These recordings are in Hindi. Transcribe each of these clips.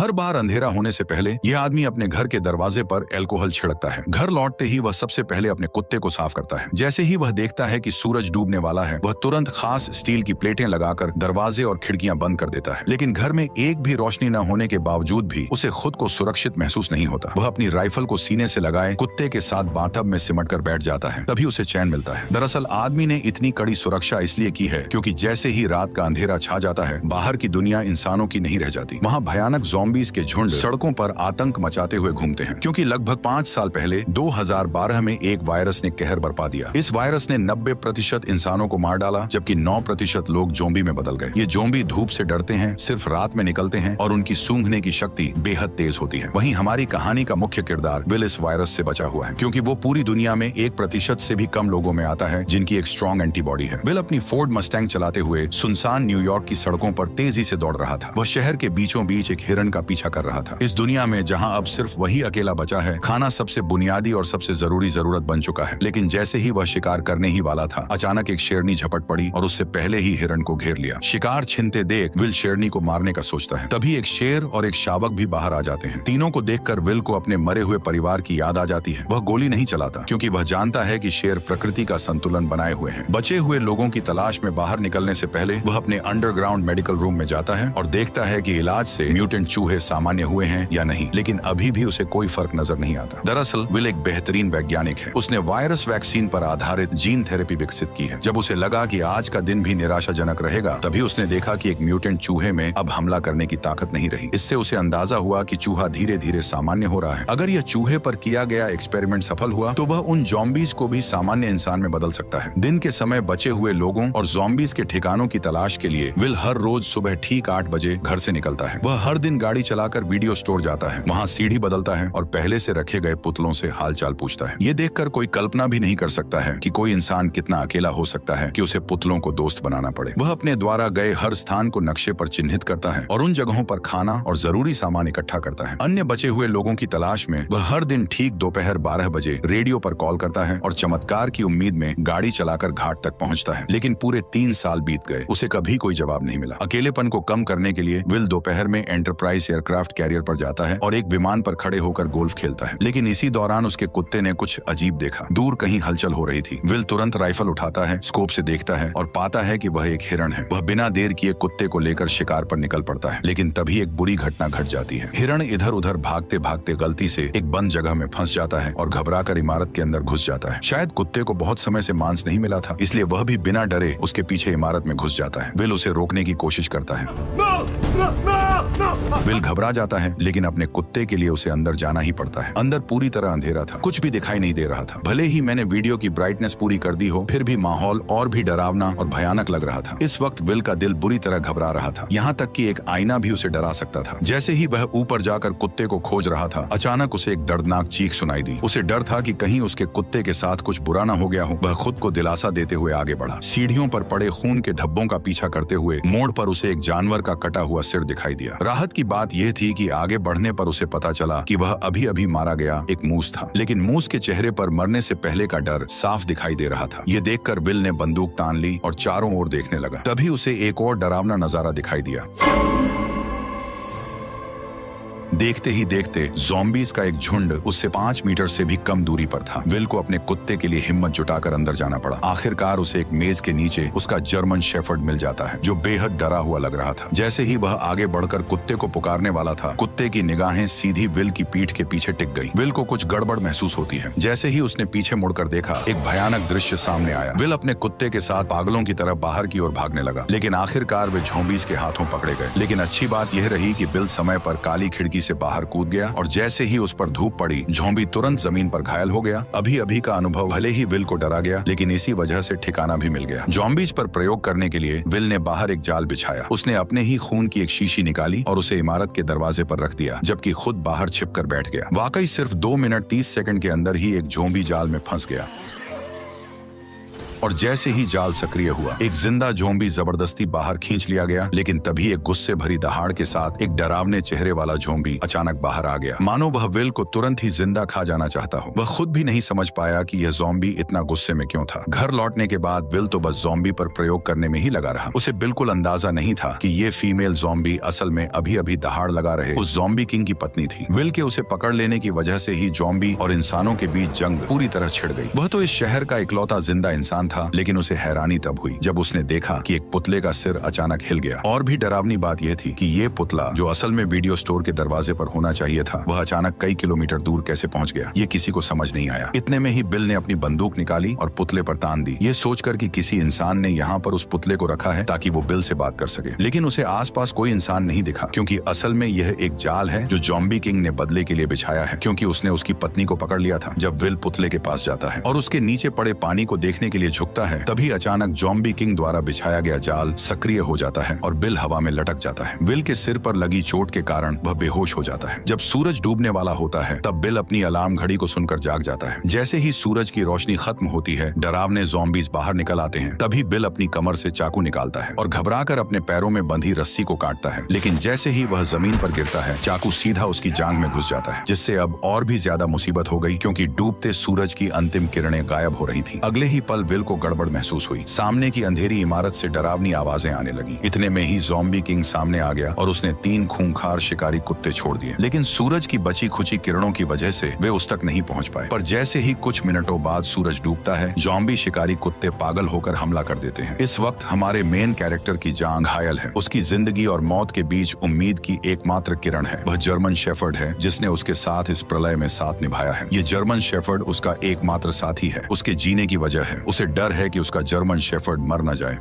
हर बार अंधेरा होने से पहले यह आदमी अपने घर के दरवाजे पर अल्कोहल छिड़कता है। घर लौटते ही वह सबसे पहले अपने कुत्ते को साफ करता है। जैसे ही वह देखता है कि सूरज डूबने वाला है, वह तुरंत खास स्टील की प्लेटें लगाकर दरवाजे और खिड़कियां बंद कर देता है। लेकिन घर में एक भी रोशनी न होने के बावजूद भी उसे खुद को सुरक्षित महसूस नहीं होता। वह अपनी राइफल को सीने से लगाए कुत्ते के साथ बाथटब में सिमट कर बैठ जाता है। तभी उसे चैन मिलता है। दरअसल आदमी ने इतनी कड़ी सुरक्षा इसलिए की है क्योंकि जैसे ही रात का अंधेरा छा जाता है, बाहर की दुनिया इंसानों की नहीं रह जाती। वहाँ भयानक ज़ॉम्बीज़ के झुंड सड़कों पर आतंक मचाते हुए घूमते हैं, क्योंकि लगभग 5 साल पहले 2012 में एक वायरस ने कहर बरपा दिया। इस वायरस ने 90% इंसानों को मार डाला, जबकि 9% लोग ज़ॉम्बी में बदल गए। ये ज़ॉम्बी धूप से डरते हैं, सिर्फ रात में निकलते हैं और उनकी सूंघने की शक्ति बेहद तेज होती है। वहीं हमारी कहानी का मुख्य किरदार विल इस वायरस से बचा हुआ है, क्योंकि वो पूरी दुनिया में 1% से भी कम लोगों में आता है जिनकी एक स्ट्रॉन्ग एंटीबॉडी है। विल अपनी फोर्ड मस्टैंग चलाते हुए सुनसान न्यूयॉर्क की सड़कों पर तेजी से दौड़ रहा था। वह शहर के बीचों बीच एक हिरण का पीछा कर रहा था। इस दुनिया में जहां अब सिर्फ वही अकेला बचा है, खाना सबसे बुनियादी और सबसे जरूरी जरूरत बन चुका है। लेकिन जैसे ही वह शिकार करने ही वाला था, अचानक एक शेरनी झपट पड़ी और उससे पहले ही हिरण को घेर लिया। शिकार छिनते देख विल शेरनी को मारने का सोचता है। तभी एक शेर और एक शावक भी बाहर आ जाते हैं। तीनों को देखकर विल को अपने मरे हुए परिवार की याद आ जाती है। वह गोली नहीं चलाता, क्योंकि वह जानता है कि शेर प्रकृति का संतुलन बनाए हुए हैं। बचे हुए लोगों की तलाश में बाहर निकलने से पहले वह अपने अंडरग्राउंड मेडिकल रूम में जाता है और देखता है कि इलाज से म्यूटेंट चूहे सामान्य हुए हैं या नहीं, लेकिन अभी भी उसे कोई फर्क नजर नहीं आता। दरअसल विल एक बेहतरीन वैज्ञानिक है। उसने वायरस वैक्सीन पर आधारित जीन थेरेपी विकसित की है। जब उसे लगा कि आज का दिन भी निराशाजनक रहेगा, तभी उसने देखा कि एक म्यूटेंट चूहे में अब हमला करने की ताकत नहीं रही। इससे उसे अंदाजा हुआ कि चूहा धीरे धीरे सामान्य हो रहा है। अगर यह चूहे पर किया गया एक्सपेरिमेंट सफल हुआ तो वह उन ज़ॉम्बीज़ को भी सामान्य इंसान में बदल सकता है। दिन के समय बचे हुए लोगों और ज़ॉम्बीज़ के ठिकानों की तलाश के लिए विल हर रोज सुबह ठीक 8 बजे घर से निकलता है। वह हर दिन गाड़ी चलाकर वीडियो स्टोर जाता है, वहाँ सीढ़ी बदलता है और पहले से रखे गए पुतलों से हालचाल पूछता है। ये देखकर कोई कल्पना भी नहीं कर सकता है कि कोई इंसान कितना अकेला हो सकता है कि उसे पुतलों को दोस्त बनाना पड़े। वह अपने द्वारा गए हर स्थान को नक्शे पर चिन्हित करता है और उन जगहों पर खाना और जरूरी सामान इकट्ठा करता है। अन्य बचे हुए लोगों की तलाश में वह हर दिन ठीक दोपहर 12 बजे रेडियो पर कॉल करता है और चमत्कार की उम्मीद में गाड़ी चलाकर घाट तक पहुंचता है। लेकिन पूरे 3 साल बीत गए, उसे कभी कोई जवाब नहीं मिला। अकेलेपन को कम करने के लिए विल दोपहर में एंटरप्राइज एयरक्राफ्ट कैरियर पर जाता है और एक विमान पर खड़े होकर गोल्फ खेलता है। लेकिन इसी दौरान उसके कुत्ते ने कुछ अजीब देखा। दूर कहीं हलचल हो रही थी। विल तुरंत राइफल उठाता है, स्कोप से देखता है और पाता है कि वह एक हिरण है। वह बिना देर किए कुत्ते को लेकर शिकार पर निकल पड़ता है। लेकिन तभी एक बुरी घटना घट जाती है। हिरण इधर उधर भागते भागते गलती से एक बंद जगह में फंस जाता है और घबराकर इमारत के अंदर घुस जाता है। शायद कुत्ते को बहुत समय से मांस नहीं मिला था, इसलिए वह भी बिना डरे उसके पीछे इमारत में घुस जाता है। विल उसे रोकने की कोशिश करता है। विल घबरा जाता है, लेकिन अपने कुत्ते के लिए उसे अंदर जाना ही पड़ता है। अंदर पूरी तरह अंधेरा था, कुछ भी दिखाई नहीं दे रहा था। भले ही मैंने वीडियो की ब्राइटनेस पूरी कर दी हो, फिर भी माहौल और भी डरावना और भयानक लग रहा था। इस वक्त विल का दिल बुरी तरह घबरा रहा था, यहाँ तक कि एक आईना भी उसे डरा सकता था। जैसे ही वह ऊपर जाकर कुत्ते को खोज रहा था, अचानक उसे एक दर्दनाक चीख सुनाई दी। उसे डर था कि कहीं उसके कुत्ते के साथ कुछ बुरा न हो गया हो। वह खुद को दिलासा देते हुए आगे बढ़ा। सीढ़ियों पर पड़े खून के धब्बों का पीछा करते हुए मोड़ पर उसे एक जानवर का कटा हुआ सिर दिखाई दिया। राहत की बात यह थी कि आगे बढ़ने पर उसे पता चला कि वह अभी अभी मारा गया एक मूस था। लेकिन मूस के चेहरे पर मरने से पहले का डर साफ दिखाई दे रहा था। ये देखकर विल ने बंदूक तान ली और चारों ओर देखने लगा। तभी उसे एक और डरावना नजारा दिखाई दिया। देखते ही देखते ज़ॉम्बीज़ का एक झुंड उससे 5 मीटर से भी कम दूरी पर था। विल को अपने कुत्ते के लिए हिम्मत जुटाकर अंदर जाना पड़ा। आखिरकार उसे एक मेज के नीचे उसका जर्मन शेफर्ड मिल जाता है, जो बेहद डरा हुआ लग रहा था। जैसे ही वह आगे बढ़कर कुत्ते को पुकारने वाला था, कुत्ते की निगाहें सीधी विल की पीठ के पीछे टिक गई। विल को कुछ गड़बड़ महसूस होती है। जैसे ही उसने पीछे मुड़कर देखा, एक भयानक दृश्य सामने आया। विल अपने कुत्ते के साथ पागलों की तरह बाहर की ओर भागने लगा, लेकिन आखिरकार वे ज़ॉम्बीज़ के हाथों पकड़े गए। लेकिन अच्छी बात यह रही कि विल समय पर काली खिड़की से बाहर कूद गया और जैसे ही उस पर धूप पड़ी, ज़ॉम्बी तुरंत जमीन पर घायल हो गया। अभी अभी का अनुभव भले ही विल को डरा गया, लेकिन इसी वजह से ठिकाना भी मिल गया। ज़ॉम्बीज़ पर प्रयोग करने के लिए विल ने बाहर एक जाल बिछाया। उसने अपने ही खून की एक शीशी निकाली और उसे इमारत के दरवाजे पर रख दिया, जबकि खुद बाहर छिपकर बैठ गया। वाकई सिर्फ 2 मिनट 30 सेकंड के अंदर ही एक ज़ॉम्बी जाल में फंस गया। और जैसे ही जाल सक्रिय हुआ, एक जिंदा ज़ॉम्बी जबरदस्ती बाहर खींच लिया गया। लेकिन तभी एक गुस्से भरी दहाड़ के साथ एक डरावने चेहरे वाला ज़ॉम्बी अचानक बाहर आ गया, मानो वह विल को तुरंत ही जिंदा खा जाना चाहता हो। वह खुद भी नहीं समझ पाया कि यह ज़ॉम्बी इतना गुस्से में क्यों था। घर लौटने के बाद विल तो बस ज़ॉम्बी पर प्रयोग करने में ही लगा रहा। उसे बिल्कुल अंदाजा नहीं था कि ये फीमेल ज़ॉम्बी असल में अभी अभी दहाड़ लगा रहे उस ज़ॉम्बी किंग की पत्नी थी। विल के उसे पकड़ लेने की वजह से ही ज़ॉम्बी और इंसानों के बीच जंग पूरी तरह छिड़ गई। वह तो इस शहर का इकलौता जिंदा इंसान था, लेकिन उसे हैरानी तब हुई जब उसने देखा कि एक पुतले का सिर अचानक हिल गया। और भी डरावनी बात यह थी कि ये पुतला, जो असल में वीडियो स्टोर के दरवाजे पर होना चाहिए था, वह अचानक कई किलोमीटर दूर कैसे पहुंच गया, ये किसी को समझ नहीं आया। इतने में ही बिल ने अपनी बंदूक निकाली और पुतले पर तान दी, ये सोचकर कि किसी इंसान ने यहाँ पर उस पुतले को रखा है ताकि वो बिल से बात कर सके। लेकिन उसे आसपास कोई इंसान नहीं दिखा, क्योंकि असल में यह एक जाल है जो ज़ॉम्बी किंग ने बदले के लिए बिछाया है, क्योंकि उसने उसकी पत्नी को पकड़ लिया था। जब विल पुतले के पास जाता है और उसके नीचे पड़े पानी को देखने के लिए झुकता है, तभी अचानक ज़ॉम्बी किंग द्वारा बिछाया गया जाल सक्रिय हो जाता है और बिल हवा में लटक जाता है। विल के सिर पर लगी चोट के कारण वह बेहोश हो जाता है। जब सूरज डूबने वाला होता है, तब बिल अपनी अलार्म घड़ी को सुनकर जाग जाता है। जैसे ही सूरज की रोशनी खत्म होती है, डरावने ज़ॉम्बीज बाहर निकल आते हैं। तभी बिल अपनी कमर से चाकू निकालता है और घबराकर अपने पैरों में बंधी रस्सी को काटता है। लेकिन जैसे ही वह जमीन पर गिरता है, चाकू सीधा उसकी जांघ में घुस जाता है, जिससे अब और भी ज्यादा मुसीबत हो गई, क्योंकि डूबते सूरज की अंतिम किरणें गायब हो रही थी। अगले ही पल विल को गड़बड़ महसूस हुई। सामने की अंधेरी इमारत से डरावनी आवाजें आने लगी। इतने में ही ज़ॉम्बी किंग सामने आ गया और उसने 3 खूंखार शिकारी कुत्ते छोड़ दिए। लेकिन सूरज की बची खुची किरणों की वजह से वे उस तक नहीं पहुंच पाए। पर जैसे ही कुछ मिनटों बाद सूरज डूबता है, ज़ॉम्बी शिकारी कुत्ते पागल होकर हमला कर देते हैं। इस वक्त हमारे मेन कैरेक्टर की जान घायल है। उसकी जिंदगी और मौत के बीच उम्मीद की एकमात्र किरण है। वह जर्मन शेफर्ड है, जिसने उसके साथ इस प्रलय में साथ निभाया है। ये जर्मन शेफर्ड उसका एकमात्र साथी है, उसके जीने की वजह है। उसे डर है कि उसका जर्मन शेफर्ड मर न जाए।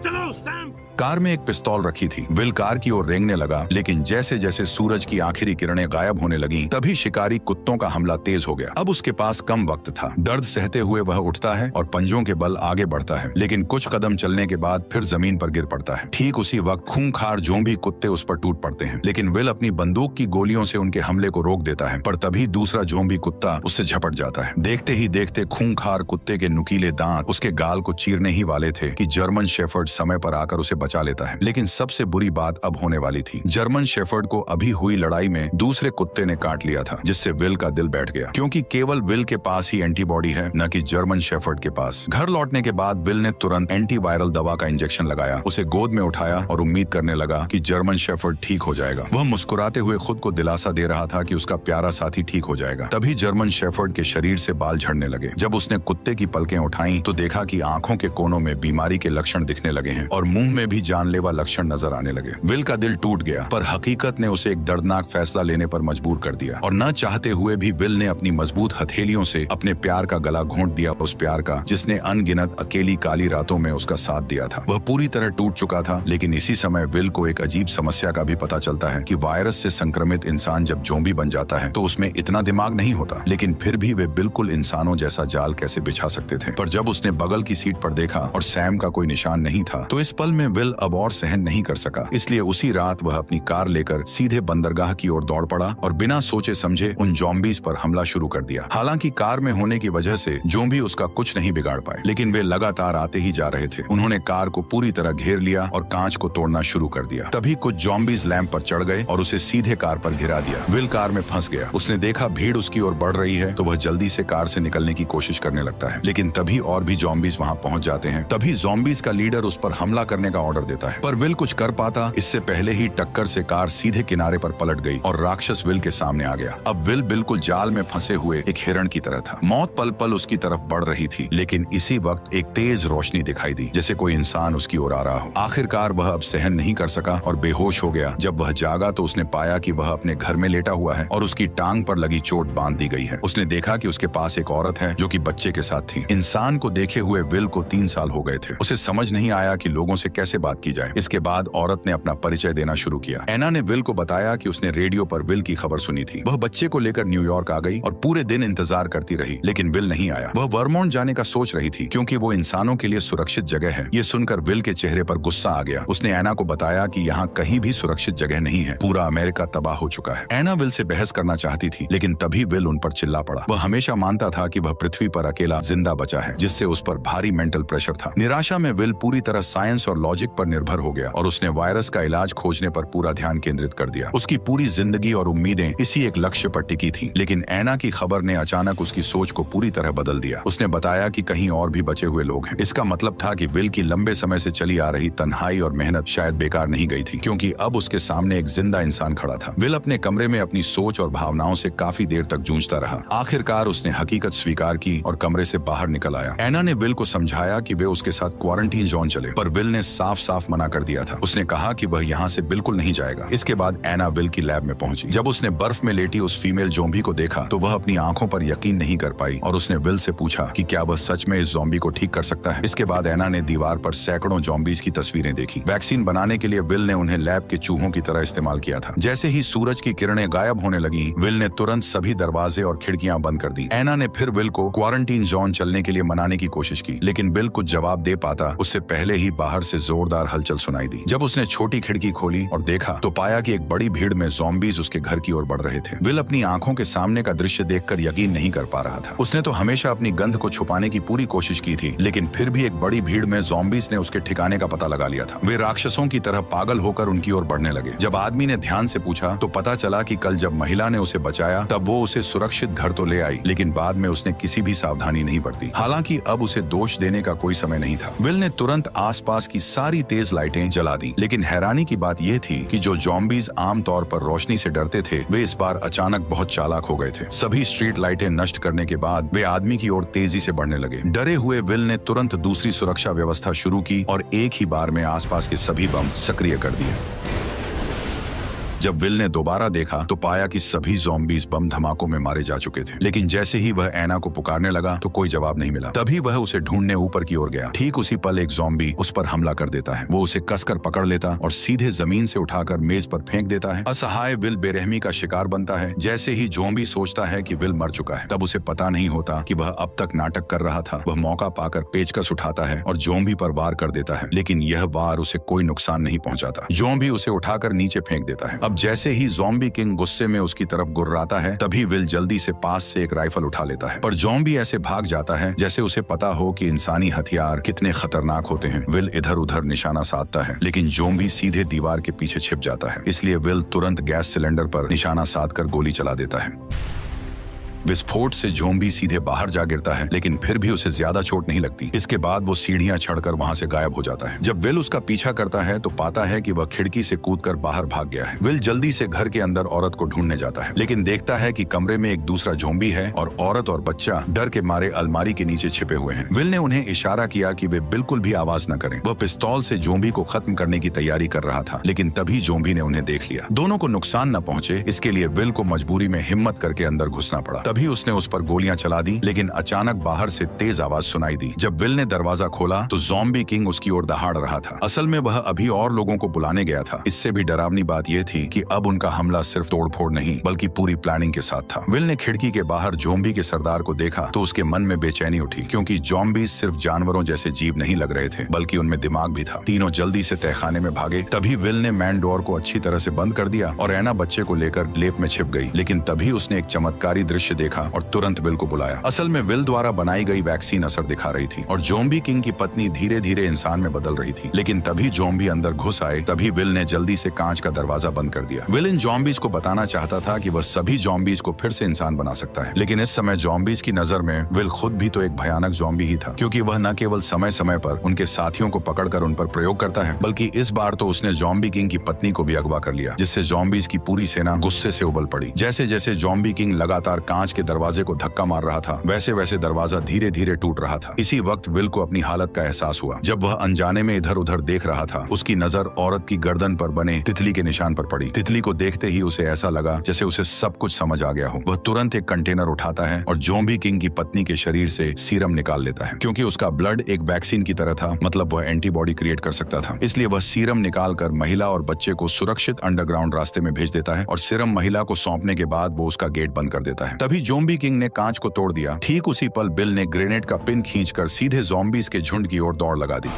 चलो सैम। कार में एक पिस्तौल रखी थी। विल कार की ओर रेंगने लगा, लेकिन जैसे जैसे सूरज की आखिरी किरणें गायब होने लगीं, तभी शिकारी कुत्तों का हमला तेज हो गया। अब उसके पास कम वक्त था। दर्द सहते हुए वह उठता है और पंजों के बल आगे बढ़ता है, लेकिन कुछ कदम चलने के बाद फिर जमीन पर गिर पड़ता है। ठीक उसी वक्त खूंखार ज़ॉम्बी कुत्ते उस पर टूट पड़ते हैं, लेकिन विल अपनी बंदूक की गोलियों से उनके हमले को रोक देता है। पर तभी दूसरा ज़ॉम्बी कुत्ता उससे झपट जाता है। देखते ही देखते खूंखार कुत्ते के नुकीले दांत उसके गाल को चीरने ही वाले थे कि जर्मन शेफर्ड समय पर आकर उसे बचा लेता है। लेकिन सबसे बुरी बात अब होने वाली थी। जर्मन शेफर्ड को अभी हुई लड़ाई में दूसरे कुत्ते ने काट लिया था, जिससे विल का दिल बैठ गया, क्योंकि केवल विल के पास ही एंटीबॉडी है, न कि जर्मन शेफर्ड के पास। घर लौटने के बाद विल ने तुरंत एंटीवायरल दवा का इंजेक्शन लगाया, उसे गोद में उठाया और उम्मीद करने लगा कि जर्मन शेफर्ड ठीक हो जाएगा। वह मुस्कुराते हुए खुद को दिलासा दे रहा था कि उसका प्यारा साथी ठीक हो जाएगा। तभी जर्मन शेफर्ड के शरीर से बाल झड़ने लगे। जब उसने कुत्ते की पलकें उठाई तो देखा कि आंखों के कोनों में बीमारी के लक्षण दिखने लगे हैं और मुंह में भी जानलेवा लक्षण नजर आने लगे। विल का दिल टूट गया, पर हकीकत ने उसे एक दर्दनाक फैसला लेने पर मजबूर कर दिया और न चाहते हुए भी विल ने अपनी मजबूत हथेलियों से अपने प्यार का गला घोंट दिया, उस प्यार का जिसने अनगिनत अकेली काली रातों में उसका साथ दिया था। वह पूरी तरह टूट चुका था। लेकिन इसी समय विल को एक अजीब समस्या का भी पता चलता है कि वायरस से संक्रमित इंसान जब ज़ॉम्बी बन जाता है तो उसमें इतना दिमाग नहीं होता, लेकिन फिर भी वे बिल्कुल इंसानों जैसा जाल कैसे बिछा सकते थे। पर जब उसने बगल की सीट पर देखा और सैम का कोई निशान नहीं था, तो इस पल में विल अब और सहन नहीं कर सका। इसलिए उसी रात वह अपनी कार लेकर सीधे बंदरगाह की ओर दौड़ पड़ा और बिना सोचे समझे उन ज़ॉम्बीज पर हमला शुरू कर दिया। हालांकि कार में होने की वजह से ज़ॉम्बी उसका कुछ नहीं बिगाड़ पाए, लेकिन वे लगातार आते ही जा रहे थे। उन्होंने कार को पूरी तरह घेर लिया और कांच को तोड़ना शुरू कर दिया। तभी कुछ ज़ॉम्बीज लैंप पर चढ़ गए और उसे सीधे कार पर गिरा दिया। विल कार में फंस गया। उसने देखा भीड़ उसकी ओर बढ़ रही है, तो वह जल्दी से कार से निकलने की कोशिश करने लगता है, लेकिन तभी और भी ज़ॉम्बीज वहां पहुंच जाते हैं। तभी ज़ॉम्बीज का लीडर उस पर हमला करने का ऑर्डर देता है, पर विल कुछ कर पाता इससे पहले ही टक्कर से कार सीधे किनारे पर पलट गई और राक्षस विल के सामने आ गया। अब विल बिल्कुल जाल में फंसे हुए एक हिरण की तरह था। मौत पल पल उसकी तरफ बढ़ रही थी, लेकिन इसी वक्त एक तेज रोशनी दिखाई दी, जैसे कोई इंसान उसकी ओर आ रहा हो। आखिरकार वह अब सहन नहीं कर सका और बेहोश हो गया। जब वह जागा तो उसने पाया कि वह अपने घर में लेटा हुआ है और उसकी टांग पर लगी चोट बांध दी गई है। उसने देखा कि उसके पास एक औरत है जो कि बच्चे के साथ थी। इंसान को देखे हुए विल को 3 साल हो गए थे। उसे समझ नहीं आया कि लोगों से कैसे बात की जाए। इसके बाद औरत ने अपना परिचय देना शुरू किया। एना ने विल को बताया कि उसने रेडियो पर विल की खबर सुनी थी। वह बच्चे को लेकर न्यूयॉर्क आ गई और पूरे दिन इंतजार करती रही, लेकिन विल नहीं आया। वह वर्मोंट जाने का सोच रही थी क्योंकि वो इंसानों के लिए सुरक्षित जगह है। ये सुनकर विल के चेहरे पर गुस्सा आ गया। उसने एना को बताया कि यहाँ कहीं भी सुरक्षित जगह नहीं है, पूरा अमेरिका तबाह हो चुका है। एना विल से बहस करना चाहती थी, लेकिन तभी विल उन पर चिल्ला पड़ा। वह हमेशा मानता था कि वह पृथ्वी पर अकेला जिंदा बचा है, जिससे उस पर भारी मेंटल प्रेशर था। निराशा में विल पूरी तरह साइंस और लॉजिक पर निर्भर हो गया और उसने वायरस का इलाज खोजने पर पूरा ध्यान केंद्रित कर दिया। उसकी पूरी जिंदगी और उम्मीदें इसी एक लक्ष्य पर टिकी थी। लेकिन एना की खबर ने अचानक उसकी सोच को पूरी तरह बदल दिया। उसने बताया कि कहीं और भी बचे हुए लोग हैं। इसका मतलब था कि विल की लंबे समय से चली आ रही तन्हाई और मेहनत शायद बेकार नहीं गई थी, क्योंकि अब उसके सामने एक जिंदा इंसान खड़ा था। विल अपने कमरे में अपनी सोच और भावनाओं से काफी देर तक जूझता रहा। आखिरकार उसने हकीकत स्वीकार की और कमरे से बाहर निकल आया। एना ने विल को समझाया कि वे उसके साथ क्वारंटीन जोन चले, पर विल ने साफ साफ मना कर दिया था। उसने कहा कि वह यहाँ से बिल्कुल नहीं जाएगा। इसके बाद एना विल की लैब में पहुंची। जब उसने बर्फ में लेटी उस फीमेल ज़ॉम्बी को देखा तो वह अपनी आंखों पर यकीन नहीं कर पाई और उसने विल से पूछा कि क्या वह सच में इस ज़ॉम्बी को ठीक कर सकता है। इसके बाद एना ने दीवार पर सैकड़ों ज़ॉम्बीज की तस्वीरें देखी। वैक्सीन बनाने के लिए विल ने उन्हें लैब के चूहों की तरह इस्तेमाल किया था। जैसे ही सूरज की किरणें गायब होने लगी, विल ने तुरंत सभी दरवाजे और खिड़कियां बंद कर दी। एना ने फिर विल को क्वारंटीन जोन चलने के लिए मनाने की कोशिश की, लेकिन विल कुछ जवाब दे पाता उससे पहले ही बाहर से जोरदार हलचल सुनाई दी। जब उसने छोटी खिड़की खोली और देखा तो पाया कि एक बड़ी भीड़ में ज़ॉम्बीज उसके घर की ओर बढ़ रहे थे। विल अपनी आंखों के सामने का दृश्य देखकर यकीन नहीं कर पा रहा था। उसने तो हमेशा अपनी गंध को छुपाने की पूरी कोशिश की थी, लेकिन फिर भी एक बड़ी भीड़ में ज़ॉम्बीज ने उसके ठिकाने का पता लगा लिया था। वे राक्षसों की तरह पागल होकर उनकी ओर बढ़ने लगे। जब आदमी ने ध्यान से पूछा तो पता चला कि कल जब महिला ने उसे बचाया तब वो उसे सुरक्षित घर तो ले आई, लेकिन बाद में उसने किसी भी सावधानी नहीं बरती। हालांकि अब उसे दोष देने का कोई समय नहीं था। विल ने तुरंत आसपास की सारी तेज लाइटें जला दी, लेकिन हैरानी की बात यह थी कि जो ज़ॉम्बीज आमतौर पर रोशनी से डरते थे, वे इस बार अचानक बहुत चालाक हो गए थे। सभी स्ट्रीट लाइटें नष्ट करने के बाद वे आदमी की ओर तेजी से बढ़ने लगे। डरे हुए विल ने तुरंत दूसरी सुरक्षा व्यवस्था शुरू की और एक ही बार में आसपास के सभी बम सक्रिय कर दिए। जब विल ने दोबारा देखा तो पाया कि सभी ज़ॉम्बीज बम धमाकों में मारे जा चुके थे, लेकिन जैसे ही वह एना को पुकारने लगा तो कोई जवाब नहीं मिला। तभी वह उसे ढूंढने ऊपर की ओर गया। ठीक उसी पल एक ज़ॉम्बी उस पर हमला कर देता है। वो उसे कसकर पकड़ लेता और सीधे जमीन से उठाकर मेज पर फेंक देता है। असहाय विल बेरहमी का शिकार बनता है। जैसे ही ज़ॉम्बी सोचता है कि विल मर चुका है, तब उसे पता नहीं होता कि वह अब तक नाटक कर रहा था। वह मौका पाकर पेचकस उठाता है और ज़ॉम्बी पर वार कर देता है, लेकिन यह वार उसे कोई नुकसान नहीं पहुंचाता। ज़ॉम्बी उसे उठाकर नीचे फेंक देता है। अब जैसे ही ज़ॉम्बी किंग गुस्से में उसकी तरफ गुर्राता है, तभी विल जल्दी से पास से एक राइफल उठा लेता है, पर ज़ॉम्बी ऐसे भाग जाता है जैसे उसे पता हो कि इंसानी हथियार कितने खतरनाक होते हैं। विल इधर उधर निशाना साधता है, लेकिन ज़ॉम्बी सीधे दीवार के पीछे छिप जाता है। इसलिए विल तुरंत गैस सिलेंडर पर निशाना साधकर गोली चला देता है। विस्फोट से ज़ॉम्बी सीधे बाहर जा गिरता है, लेकिन फिर भी उसे ज्यादा चोट नहीं लगती। इसके बाद वो सीढ़ियां चढ़कर वहां से गायब हो जाता है। जब विल उसका पीछा करता है तो पाता है कि वह खिड़की से कूदकर बाहर भाग गया है। विल जल्दी से घर के अंदर औरत को ढूंढने जाता है, लेकिन देखता है कि कमरे में एक दूसरा ज़ॉम्बी है और औरत और बच्चा डर के मारे अलमारी के नीचे छिपे हुए हैं। विल ने उन्हें इशारा किया कि वे बिल्कुल भी आवाज न करें। वह पिस्तौल से ज़ॉम्बी को खत्म करने की तैयारी कर रहा था, लेकिन तभी ज़ॉम्बी ने उन्हें देख लिया। दोनों को नुकसान न पहुंचे, इसके लिए विल को मजबूरी में हिम्मत करके अंदर घुसना पड़ा। तभी उसने उस पर गोलियां चला दी, लेकिन अचानक बाहर से तेज आवाज सुनाई दी। जब विल ने दरवाजा खोला तो ज़ॉम्बी किंग उसकी ओर दहाड़ रहा था। असल में वह अभी और लोगों को बुलाने गया था। इससे भी डरावनी बात यह थी कि अब उनका हमला सिर्फ तोड़फोड़ नहीं बल्कि पूरी प्लानिंग के साथ था। विल ने खिड़की के बाहर ज़ॉम्बी के सरदार को देखा तो उसके मन में बेचैनी उठी, क्योंकि ज़ॉम्बी सिर्फ जानवरों जैसे जीव नहीं लग रहे थे, बल्कि उनमें दिमाग भी था। तीनों जल्दी से तहखाने में भागे। तभी विल ने मैन डोर को अच्छी तरह से बंद कर दिया और एना बच्चे को लेकर लेप में छिप गई। लेकिन तभी उसने एक चमत्कारी दृश्य देखा और तुरंत विल को बुलाया। असल में विल द्वारा बनाई गई वैक्सीन असर दिखा रही थी और ज़ॉम्बी किंग की पत्नी धीरे धीरे इंसान में बदल रही थी। लेकिन तभी ज़ॉम्बी अंदर घुस आए। तभी विल ने जल्दी से कांच का दरवाजा बंद कर दिया। विल इन ज़ॉम्बीज को बताना चाहता था कि वह सभी ज़ॉम्बीज को फिर से इंसान बना सकता है, लेकिन इस समय ज़ॉम्बीज की नजर में विल खुद भी तो एक भयानक ज़ॉम्बी ही था, क्योंकि वह न केवल समय समय पर उनके साथियों को पकड़कर उन पर प्रयोग करता है, बल्कि इस बार तो उसने ज़ॉम्बी किंग की पत्नी को भी अगवा कर लिया, जिससे ज़ॉम्बीज की पूरी सेना गुस्से से उबल पड़ी। जैसे जैसे ज़ॉम्बी किंग लगातार कांच कांच के दरवाजे को धक्का मार रहा था, वैसे वैसे दरवाजा धीरे धीरे टूट रहा था। इसी वक्त विल को अपनी हालत का एहसास हुआ। जब वह अनजाने में इधर उधर देख रहा था, उसकी नजर औरत की गर्दन पर बने तितली के निशान पर पड़ी। तितली को देखते ही उसे ऐसा लगा जैसे उसे सब कुछ समझ आ गया हो। वह तुरंत एक कंटेनर उठाता है और ज़ॉम्बी किंग की पत्नी के शरीर से सीरम निकाल लेता है। क्योंकि उसका ब्लड एक वैक्सीन की तरह था, मतलब वह एंटीबॉडी क्रिएट कर सकता था, इसलिए वह सीरम निकालकर महिला और बच्चे को सुरक्षित अंडरग्राउंड रास्ते में भेज देता है और सीरम महिला को सौंपने के बाद वो उसका गेट बंद कर देता है। तभी ज़ॉम्बी किंग ने कांच को तोड़ दिया। ठीक उसी पल बिल ने ग्रेनेड का पिन खींचकर सीधे ज़ॉम्बीज के झुंड की ओर दौड़ लगा दी।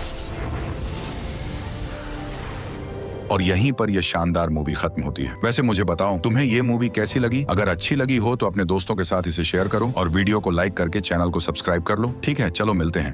और यहीं पर यह शानदार मूवी खत्म होती है। वैसे मुझे बताओ, तुम्हें यह मूवी कैसी लगी? अगर अच्छी लगी हो तो अपने दोस्तों के साथ इसे शेयर करो और वीडियो को लाइक करके चैनल को सब्सक्राइब कर लो। ठीक है, चलो मिलते हैं।